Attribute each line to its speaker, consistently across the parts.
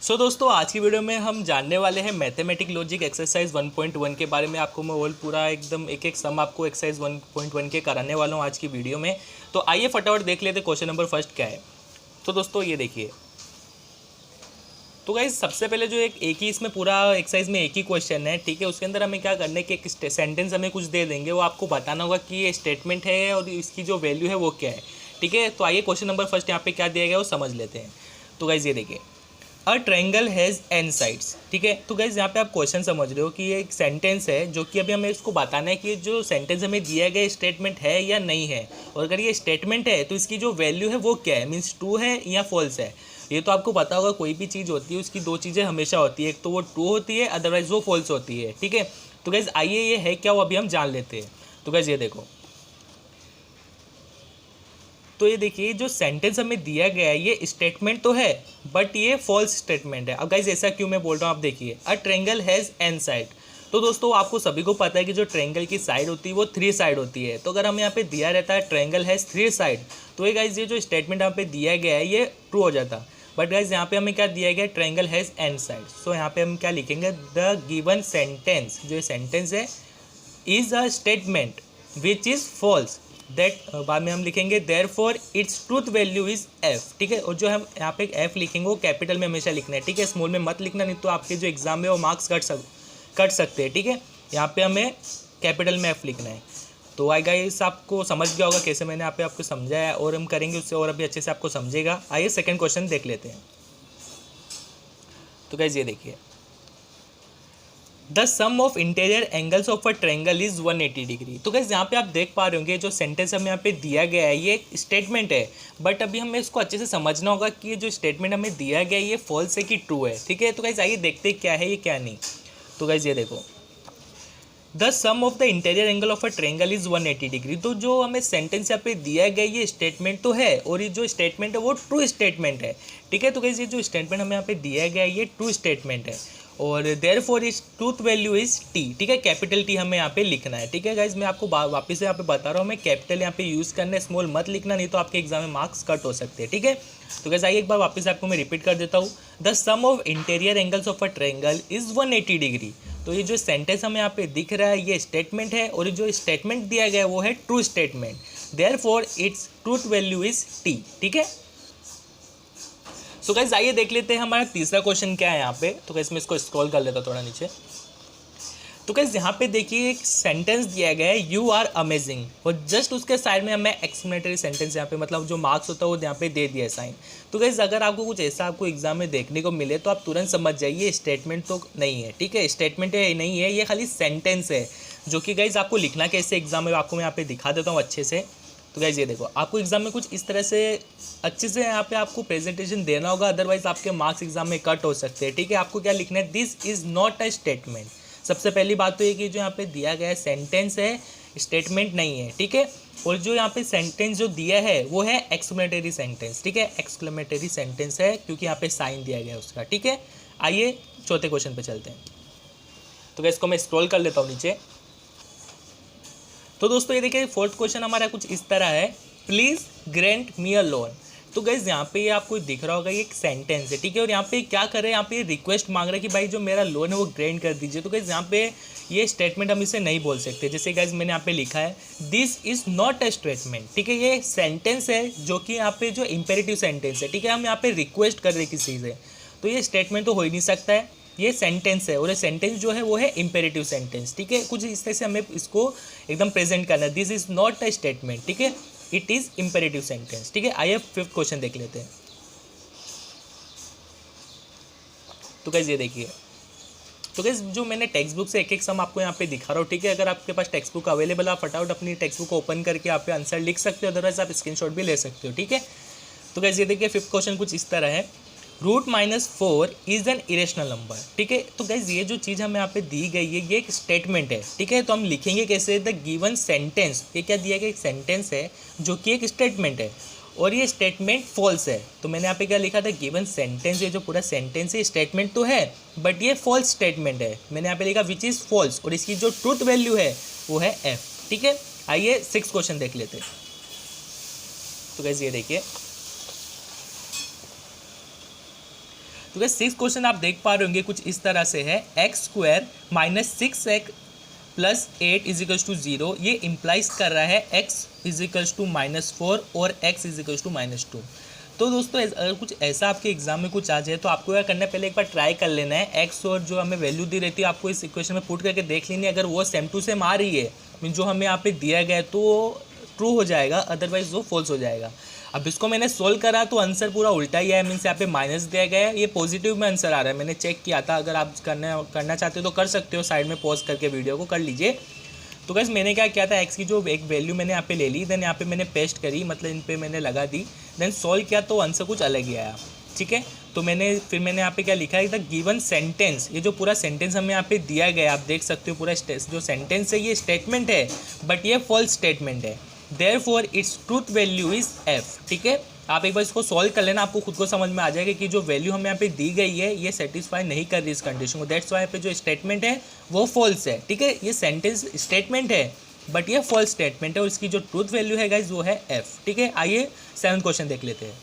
Speaker 1: दोस्तों आज की वीडियो में हम जानने वाले हैं मैथमेटिक लॉजिक एक्सरसाइज 1.1 के बारे में। आपको मैं वो पूरा एकदम एक एक सम आपको एक्सरसाइज 1.1 के कराने वाला हूँ आज की वीडियो में। तो आइए फटाफट देख लेते क्वेश्चन नंबर फर्स्ट क्या है। तो दोस्तों ये देखिए, तो गाइस सबसे पहले जो एक ही इसमें पूरा एक्सरसाइज में एक ही क्वेश्चन है, ठीक है। उसके अंदर हमें क्या करना है कि एक सेंटेंस हमें कुछ दे देंगे, वो आपको बताना होगा कि ये स्टेटमेंट है और इसकी जो वैल्यू है वो क्या है, ठीक है। तो आइए क्वेश्चन नंबर फर्स्ट यहाँ पे क्या दिया गया है वो समझ लेते हैं। तो गाइस ये देखिए, a triangle has an sides, ठीक है। तो गाइस यहाँ पे आप क्वेश्चन समझ रहे हो कि ये एक सेंटेंस है जो कि अभी हमें इसको बताना है कि जो सेंटेंस हमें दिया गया स्टेटमेंट है या नहीं है, और अगर ये स्टेटमेंट है तो इसकी जो वैल्यू है वो क्या है, मीन्स ट्रू है या फॉल्स है। ये तो आपको पता होगा, कोई भी चीज़ होती है उसकी दो चीज़ें हमेशा होती है, एक तो वो ट्रू होती है, अदरवाइज वो फॉल्स होती है, ठीक है। तो गाइस आइए ये है क्या वो अभी हम जान लेते हैं। तो गाइस ये देखो, तो ये देखिए जो सेंटेंस हमें दिया गया है ये स्टेटमेंट तो है बट ये फॉल्स स्टेटमेंट है। अब गाइज ऐसा क्यों मैं बोल रहा हूँ, आप देखिए, a triangle has an side. तो दोस्तों आपको सभी को पता है कि जो ट्रायंगल की साइड होती है वो 3 साइड होती है। तो अगर हमें यहाँ पे दिया रहता है ट्रायंगल हैज़ 3 साइड, तो ये गाइज ये जो स्टेटमेंट यहाँ पे दिया गया है ये ट्रू हो जाता। बट गाइज यहाँ पे हमें क्या दिया गया है, ट्रायंगल हैज़ एन साइड। सो यहाँ पे हम क्या लिखेंगे, द गिवन सेंटेंस, जो ये सेंटेंस है is a statement which is false, that बाद में हम लिखेंगे therefore its truth value is F, ठीक है। और जो हम यहाँ पे एफ लिखेंगे वो कैपिटल में हमेशा लिखना है, ठीक है, स्मॉल में मत लिखना, नहीं तो आपके जो एग्जाम में वो मार्क्स कट सकते हैं, ठीक है। यहाँ पे हमें कैपिटल में एफ लिखना है। तो आई गाइस आपको समझ गया होगा कैसे मैंने यहाँ पे आपको समझाया है, और हम करेंगे उससे और अभी अच्छे से आपको समझेगा। आइए सेकेंड क्वेश्चन देख लेते हैं। तो गाइस ये देखिए, the sum of interior angles of a triangle is 180 degree. तो गाइस यहाँ पे आप देख पा रहे होंगे जो सेंटेंस हमें यहाँ पे दिया गया है ये स्टेटमेंट है, बट अभी हमें इसको अच्छे से समझना होगा कि ये जो स्टेटमेंट हमें दिया गया है ये फॉल्स है कि ट्रू है, ठीक है। तो गाइस आइए देखते हैं क्या है ये क्या नहीं। तो गाइस ये देखो, the sum of the interior angle of a triangle is 180 degree. तो जो हमें सेंटेंस यहाँ पे दिया गया ये स्टेटमेंट तो है, और ये जो स्टेटमेंट है वो ट्रू स्टेटमेंट है, ठीक है। तो गाइस ये जो स्टेटमेंट हमें यहाँ पे दिया गया है ये ट्रू स्टेटमेंट है, और therefore is truth value is T, ठीक है, कैपिटल टी हमें यहाँ पे लिखना है, ठीक है। गाइस मैं आपको वापस से यहाँ पे बता रहा हूँ, मैं कैपिटल यहाँ पे यूज़ करना है, स्मॉल मत लिखना, नहीं तो आपके एग्जाम में मार्क्स कट हो सकते हैं, ठीक है। तो गाइस आइए एक बार वापस आपको मैं रिपीट कर देता हूँ, the sum of interior angles of a triangle is 180 degree. तो ये जो सेंटेंस हमें यहाँ पे दिख रहा है ये स्टेटमेंट है, और जो स्टेटमेंट दिया गया है वो है true statement, therefore it's truth value is T, ठीक है। सो गाइस आइए देख लेते हैं हमारा तीसरा क्वेश्चन क्या है यहाँ पे। तो गाइस मैं इसको स्क्रॉल कर लेता हूँ थोड़ा नीचे। तो गाइस यहाँ पे देखिए एक सेंटेंस दिया गया है, यू आर अमेजिंग, और जस्ट उसके साइड में हमें एक्सक्लेमेटरी सेंटेंस यहाँ पे, मतलब जो मार्क्स होता है वो यहाँ पे दे दिया है साइन। तो गाइस अगर आपको कुछ ऐसा आपको एग्जाम में देखने को मिले तो आप तुरंत समझ जाइए स्टेटमेंट तो नहीं है, ठीक है, स्टेटमेंट है नहीं है, ये खाली सेंटेंस है, जो कि गाइस आपको लिखना कैसे एग्जाम में आपको मैं यहाँ पे दिखा देता हूँ अच्छे से। तो गाइस ये देखो, आपको एग्जाम में कुछ इस तरह से अच्छे से यहाँ पे आपको प्रेजेंटेशन देना होगा, अदरवाइज आपके मार्क्स एग्जाम में कट हो सकते हैं, ठीक है। आपको क्या लिखना है, this is not a statement. सबसे पहली बात तो ये कि जो यहाँ पे दिया गया है सेंटेंस है, स्टेटमेंट नहीं है, ठीक है। और जो यहाँ पे सेंटेंस जो दिया है वो है एक्सक्लेमेटरी सेंटेंस, ठीक है, एक्सक्लेमेटरी सेंटेंस है क्योंकि यहाँ पे साइन दिया गया है उसका, ठीक है। आइए चौथे क्वेश्चन पे चलते हैं। तो गाइस इसको मैं स्क्रॉल कर लेता हूँ नीचे। तो दोस्तों ये देखिए फोर्थ क्वेश्चन हमारा कुछ इस तरह है, please grant me a loan. तो गाइस यहाँ पे ये आपको दिख रहा होगा ये एक सेंटेंस है, ठीक है, और यहाँ पे क्या कर रहे हैं, यहाँ पे रिक्वेस्ट मांग रहा है कि भाई जो मेरा लोन है वो ग्रांट कर दीजिए। तो गाइस यहाँ पे ये स्टेटमेंट हम इसे नहीं बोल सकते, जैसे गाइस मैंने यहाँ पे लिखा है this is not a statement, ठीक है, ये सेंटेंस है जो कि यहाँ पे जो इंपेरेटिव सेंटेंस है, ठीक है, हम यहाँ पे रिक्वेस्ट कर रहे हैं किसी से, तो ये स्टेटमेंट तो हो ही नहीं सकता है, ये सेंटेंस है, और ये सेंटेंस जो है वो है इंपेरेटिव सेंटेंस, ठीक है। कुछ इस तरह से हमें इसको एकदम प्रेजेंट करना है, this is not a statement, ठीक है, इट इज इंपेरेटिव सेंटेंस, ठीक है। आइए फिफ्थ क्वेश्चन देख लेते हैं। तो गाइस ये देखिए, तो गाइस जो मैंने टेक्स्ट बुक से एक एक सम आपको यहाँ पे दिखा रहा हूँ, ठीक है। अगर आपके पास टेक्स्ट बुक अवेलेबल आप फटाफट अपनी टेक्स्ट बुक ओपन करके आप पे आंसर लिख सकते हो, अदरवाइज आप स्क्रीनशॉट भी ले सकते हो, ठीक है। तो गाइस ये देखिए फिफ्थ क्वेश्चन कुछ इस तरह है, √-4 इज एन इरेशनल नंबर, ठीक है। तो गाइज ये जो चीज़ हमें यहाँ पे दी गई है ये एक स्टेटमेंट है, ठीक है। तो हम लिखेंगे कैसे, द गिवन सेंटेंस, ये क्या दिया गया, एक सेंटेंस है जो कि एक स्टेटमेंट है, और ये स्टेटमेंट फॉल्स है। तो मैंने यहाँ पे क्या लिखा था, गिवन सेंटेंस, ये जो पूरा सेंटेंस है स्टेटमेंट तो है बट ये फॉल्स स्टेटमेंट है, मैंने यहाँ पे लिखा विच इज़ फॉल्स, और इसकी जो ट्रूथ वैल्यू है वो है एफ, ठीक है। आइए सिक्स क्वेश्चन देख लेते हैं। तो गाइज ये देखिए, तो क्या 6 क्वेश्चन आप देख पा रहे होंगे कुछ इस तरह से है, x square minus 6x plus 8 equals to 0, ये इम्प्लाइज कर रहा है x इजिकल्स टू -4 और x इजिकल्स टू -2। तो दोस्तों अगर कुछ ऐसा आपके एग्जाम में कुछ आ जाए तो आपको क्या करना है, पहले एक बार ट्राई कर लेना है, x और जो हमें वैल्यू दी रहती है आपको इस इक्वेशन में पुट करके देख लेनी है। अगर वो सेम टू सेम आ रही है मीन जो हमें यहाँ पे दिया गया है तो ट्रू हो जाएगा, अदरवाइज वो फॉल्स हो जाएगा। अब इसको मैंने सोल्व करा तो आंसर पूरा उल्टा ही है, मीन्स यहाँ पे माइनस दिया गया है, ये पॉजिटिव में आंसर आ रहा है, मैंने चेक किया था। अगर आप करना चाहते हो तो कर सकते हो, साइड में पॉज करके वीडियो को कर लीजिए। तो गाइस मैंने क्या किया था, एक्स की जो एक वैल्यू मैंने यहाँ पे ले ली, देन यहाँ पे मैंने पेस्ट करी, मतलब इन पे मैंने लगा दी, देन सॉल्व किया तो आंसर कुछ अलग ही आया। ठीक है, तो मैंने यहाँ पे क्या लिखा है, द गिवन सेंटेंस, ये जो पूरा सेंटेंस हमें यहाँ पे दिया गया है आप देख सकते हो, पूरा जो सेंटेंस है ये स्टेटमेंट है बट ये फॉल्स स्टेटमेंट है, therefore it's truth value is F. ठीक है, आप एक बार इसको सॉल्व कर लेना, आपको खुद को समझ में आ जाएगा कि जो वैल्यू हमें यहाँ पे दी गई है ये सेटिस्फाई नहीं कर रही इस कंडीशन को, दैट्स वाई पे जो स्टेटमेंट है वो फॉल्स है। ठीक है, ये सेंटेंस स्टेटमेंट है बट ये फॉल्स स्टेटमेंट है और इसकी जो ट्रूथ वैल्यू है गाइज वो है एफ। ठीक है, आइए 7 क्वेश्चन देख लेते हैं।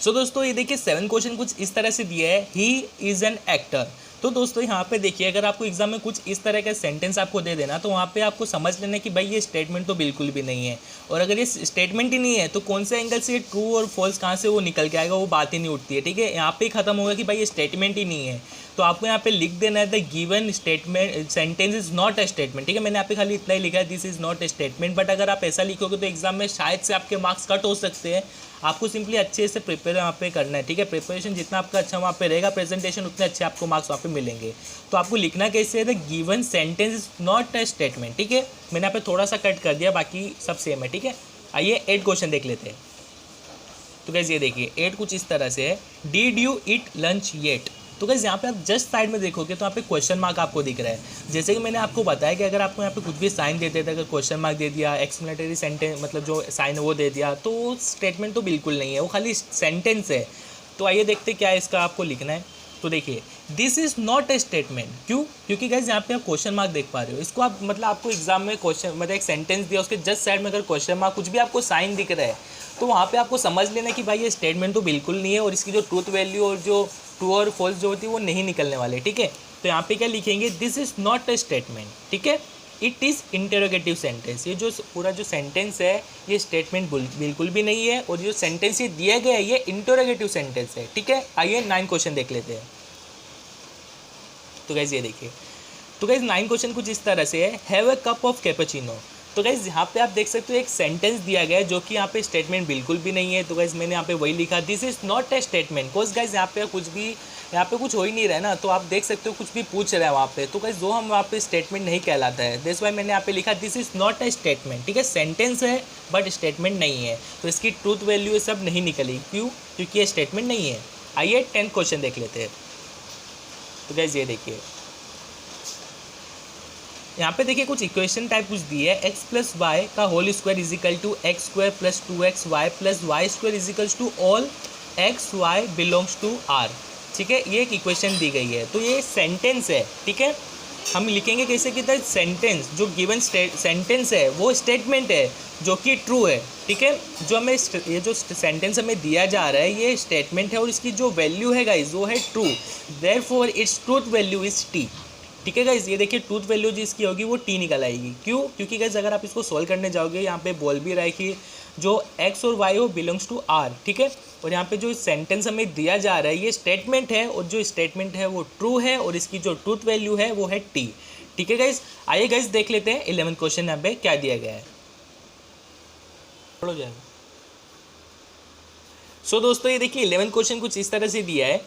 Speaker 1: सो दोस्तों ये देखिए 7 क्वेश्चन कुछ इस तरह से दिया है, ही इज़ एन एक्टर। तो दोस्तों यहाँ पे देखिए, अगर आपको एग्जाम में कुछ इस तरह का सेंटेंस आपको दे देना तो वहाँ पे आपको समझ लेना कि भाई ये स्टेटमेंट तो बिल्कुल भी नहीं है, और अगर ये स्टेटमेंट ही नहीं है तो कौन से एंगल से ये ट्रू और फॉल्स कहाँ से वो निकल के आएगा, वो बात ही नहीं उठती है। ठीक है, यहाँ पे ही खत्म होगा कि भाई ये स्टेटमेंट ही नहीं है, तो आपको यहाँ पे लिख देना है the given statement sentence is not a statement. ठीक है, मैंने यहाँ पे खाली इतना ही लिखा है, this is not a statement, but अगर आप ऐसा लिखोगे तो एग्जाम में शायद से आपके मार्क्स कट हो सकते हैं। आपको सिंपली अच्छे से प्रिपेयर वहाँ पे करना है। ठीक है, प्रिपरेशन जितना आपका अच्छा वहाँ पे रहेगा, प्रेजेंटेशन उतने अच्छे आपको मार्क्स वहाँ पे मिलेंगे। तो आपको लिखना कैसे है, the given sentence is not a statement. ठीक है, मैंने यहाँ पे थोड़ा सा कट कर दिया, बाकी सब सेम है। ठीक है, आइए 8 क्वेश्चन देख लेते हैं। तो गाइस ये देखिए 8 कुछ इस तरह से है, did you eat lunch yet. तो गाइस यहाँ पे आप जस्ट साइड में देखोगे तो यहाँ पे क्वेश्चन मार्क आपको दिख रहा है। जैसे कि मैंने आपको बताया कि अगर आपको यहाँ पे कुछ भी साइन दे देता है, अगर क्वेश्चन मार्क दे दिया, एक्सप्लेनेटरी सेंटेंस मतलब जो साइन है वो दे दिया, तो स्टेटमेंट तो बिल्कुल नहीं है, वो खाली सेंटेंस है। तो आइए देखते क्या है इसका आपको लिखना है। तो देखिए this is not a statement, क्यों? क्योंकि गाइस यहाँ पे आप क्वेश्चन मार्क देख पा रहे हो, इसको आप मतलब आपको एग्जाम में क्वेश्चन मतलब एक सेंटेंस दिया, उसके जस्ट साइड में अगर क्वेश्चन मार्क कुछ भी आपको साइन दिख रहा है तो वहाँ पे आपको समझ लेना कि भाई ये स्टेटमेंट तो बिल्कुल नहीं है और इसकी जो ट्रूथ वैल्यू और जो ट्रू और फॉल्स जो होती है वो नहीं निकलने वाले। ठीक है, तो यहाँ पे क्या लिखेंगे, this is not a statement. ठीक है, इट इज़ इंटरोगेटिव सेंटेंस। ये जो पूरा जो सेंटेंस है ये स्टेटमेंट बिल्कुल भी नहीं है, और जो सेंटेंस ये दिया गया है ये इंटरोगेटिव सेंटेंस है। ठीक है, आइए 9 क्वेश्चन देख लेते हैं। तो गाइज ये देखिए, तो गाइज 9 क्वेश्चन कुछ इस तरह से है, have a cup of cappuccino. तो गाइज यहाँ पे आप देख सकते हो एक सेंटेंस दिया गया है जो कि यहाँ पे स्टेटमेंट बिल्कुल भी नहीं है। तो गाइज मैंने यहाँ पे वही लिखा, this is not a statement, cause guys यहाँ पे कुछ हो ही नहीं रहा है ना, तो आप देख सकते हो कुछ भी पूछ रहे हैं वहाँ पे, तो गाइज जो हम वहाँ पे स्टेटमेंट नहीं कहलाता है, दैट्स वाई मैंने यहाँ पे लिखा this is not a statement. ठीक है, सेंटेंस है बट स्टेटमेंट नहीं है, तो इसकी ट्रूथ वैल्यू ये सब नहीं निकली, क्यों? क्योंकि ये स्टेटमेंट नहीं है। आइए 10 क्वेश्चन देख लेते हैं। तो गाइज ये देखिए यहाँ पे देखिए कुछ इक्वेशन टाइप कुछ दी है, एक्स प्लस वाई का होल स्क्वायर इजिकल to x square plus 2x y plus y square equals to all x y belongs to R. ठीक है, ये एक इक्वेशन दी गई है, तो ये सेंटेंस है। ठीक है, हम लिखेंगे कैसे कि द सेंटेंस जो गिवन सेंटेंस है वो स्टेटमेंट है जो कि ट्रू है। ठीक है, जो हमें ये जो सेंटेंस हमें दिया जा रहा है ये स्टेटमेंट है और इसकी जो वैल्यू है गाइस वो है true, therefore it's truth value is T. ठीक है गाइज, ये देखिए ट्रूथ वैल्यू जिसकी होगी वो टी निकल आएगी, क्यों? क्योंकि गाइज अगर आप इसको सॉल्व करने जाओगे यहाँ पे बोल भी रहा है कि जो एक्स और वाई हो बिलोंग्स टू आर। ठीक है, और यहाँ पे जो सेंटेंस हमें दिया जा रहा है ये स्टेटमेंट है और जो स्टेटमेंट है वो ट्रू है और इसकी जो ट्रूथ वैल्यू है वो है टी। ठीक है गाइज, आइए गाइज देख लेते हैं 11 क्वेश्चन यहाँ पे क्या दिया गया है। हो जाएगा। सो दोस्तों ये देखिए 11 क्वेश्चन कुछ इस तरह से दिया है,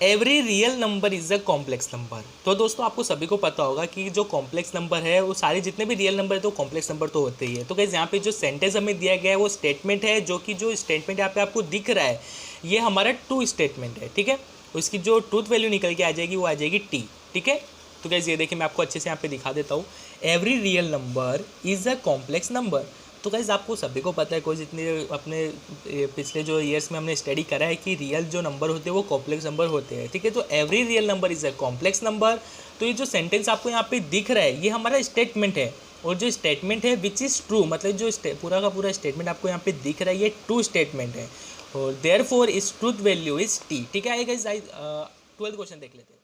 Speaker 1: every real number is a complex number. तो दोस्तों आपको सभी को पता होगा कि जो कॉम्प्लेक्स नंबर है वो सारे जितने भी रियल नंबर है तो कॉम्प्लेक्स नंबर तो होते ही है। तो गाइस यहाँ पे जो सेंटेंस हमें दिया गया है वो स्टेटमेंट है, जो कि जो स्टेटमेंट यहाँ पे आपको दिख रहा है ये हमारा ट्रू स्टेटमेंट है। ठीक है, उसकी जो ट्रूथ वैल्यू निकल के आ जाएगी वो आ जाएगी टी। ठीक है, तो गाइस ये देखिए मैं आपको अच्छे से यहाँ पे दिखा देता हूँ, every real number is a complex number. तो गाइस आपको सभी को पता है, कोई जितने अपने पिछले जो ईयर्स में हमने स्टडी करा है कि रियल जो नंबर होते हैं वो कॉम्प्लेक्स नंबर होते हैं। ठीक है, तो every real number is a complex number. तो ये जो सेंटेंस आपको यहाँ पे दिख रहा है ये हमारा स्टेटमेंट है, और जो स्टेटमेंट है विच इज़ ट्रू, मतलब जो पूरा का पूरा स्टेटमेंट आपको यहाँ पे दिख रहा है ये ट्रू स्टेटमेंट है। और देयर फोर इस ट्रूथ वैल्यू इज टी। ठीक है, 12th क्वेश्चन देख लेते हैं।